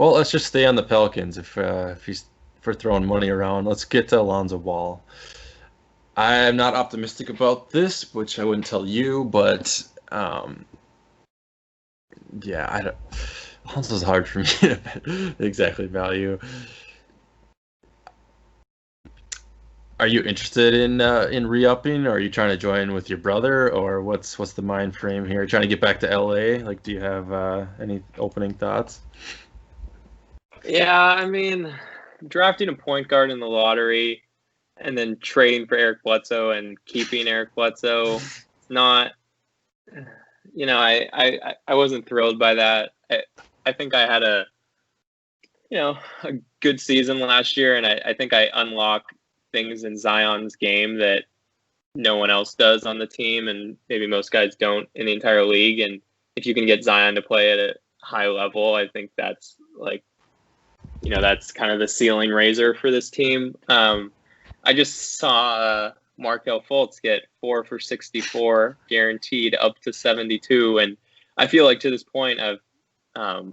Well, let's just stay on the Pelicans if we're throwing money around. Let's get to Lonzo Ball. I am not optimistic about this, which I wouldn't tell you, but yeah, I don't. Lonzo's hard for me to exactly value. Are you interested in re-upping, or are you trying to join with your brother, or what's the mind frame here? Trying to get back to LA? Like, do you have any opening thoughts? Yeah, I mean, drafting a point guard in the lottery and then trading for Eric Bledsoe and keeping Eric Bledsoe, not, I wasn't thrilled by that. I think I had a good season last year, and I think I unlocked things in Zion's game that no one else does on the team, and maybe most guys don't in the entire league. And if you can get Zion to play at a high level, I think that's that's kind of the ceiling raiser for this team. I just saw Markel Fultz get 4 for 64 guaranteed up to 72, and I feel like to this point I've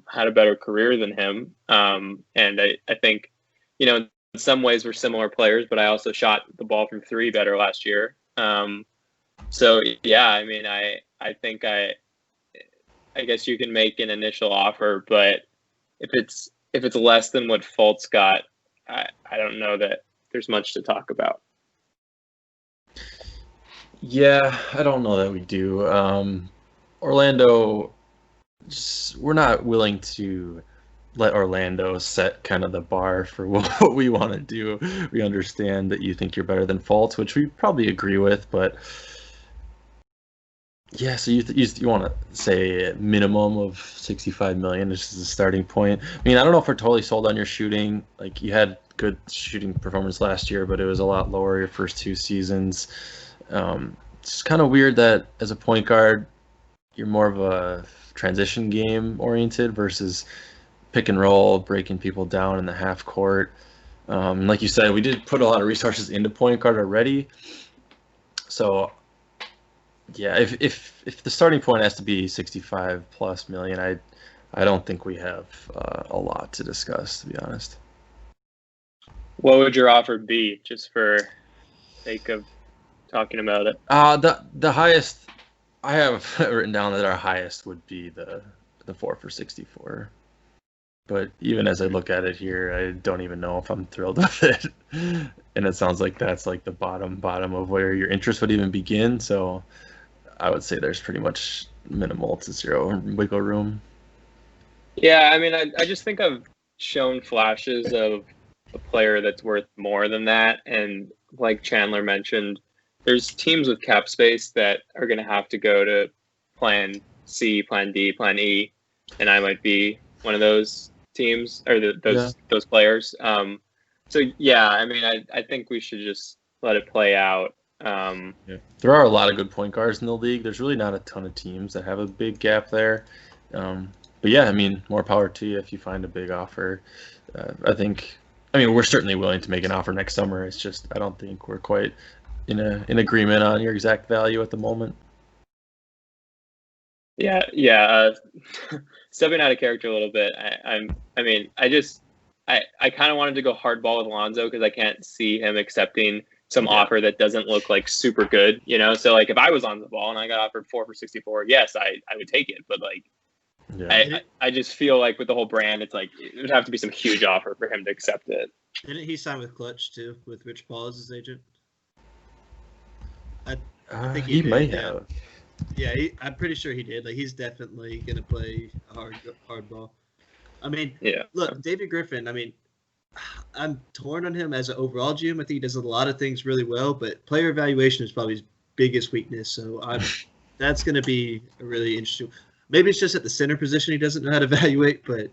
had a better career than him. And I think, in some ways we're similar players, but I also shot the ball from three better last year. So yeah, I mean, I think I guess you can make an initial offer, but if it's less than what Fultz got, I don't know that there's much to talk about. Yeah, I don't know that we do. Orlando, we're not willing to let Orlando set kind of the bar for what we want to do. We understand that you think you're better than Fultz, which we probably agree with, but yeah, so you want to say a minimum of 65 million is just a starting point. I mean, I don't know if we're totally sold on your shooting. Like, you had good shooting performance last year, but it was a lot lower your first two seasons. It's kind of weird that as a point guard, you're more of a transition game oriented versus pick and roll, breaking people down in the half court. Like you said, we did put a lot of resources into point guard already. So yeah, if the starting point has to be 65 plus million, I don't think we have a lot to discuss, to be honest. What would your offer be, just for sake of talking about it? The highest I have written down that our highest would be the 4 for 64. But even as I look at it here, I don't even know if I'm thrilled with it. And it sounds like that's like the bottom of where your interest would even begin. So I would say there's pretty much minimal to zero wiggle room. Yeah, I mean, I just think I've shown flashes of a player that's worth more than that. And like Chandler mentioned, there's teams with cap space that are going to have to go to plan C, plan D, plan E. And I might be one of those teams, or those players. So yeah, I mean, I think we should just let it play out. Yeah. There are a lot of good point guards in the league. There's really not a ton of teams that have a big gap there. But yeah, I mean, more power to you if you find a big offer. I mean, we're certainly willing to make an offer next summer. It's just I don't think we're quite in agreement on your exact value at the moment. Yeah. Stepping out of character a little bit. I kind of wanted to go hardball with Lonzo because I can't see him accepting some offer that doesn't look like super good, So like if I was on the ball and I got offered 4 for 64, yes, I would take it. But like, I just feel like with the whole brand, it's like it would have to be some huge offer for him to accept it. Didn't he sign with Clutch too, with Rich Paul as his agent? I think he may have. Yeah, I'm pretty sure he did. Like, he's definitely gonna play hard ball. I mean, look, David Griffin. I mean, I'm torn on him as an overall GM. I think he does a lot of things really well, but player evaluation is probably his biggest weakness. So that's going to be a really interesting. Maybe it's just at the center position he doesn't know how to evaluate, but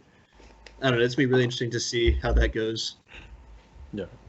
I don't know. It's going to be really interesting to see how that goes. Yeah.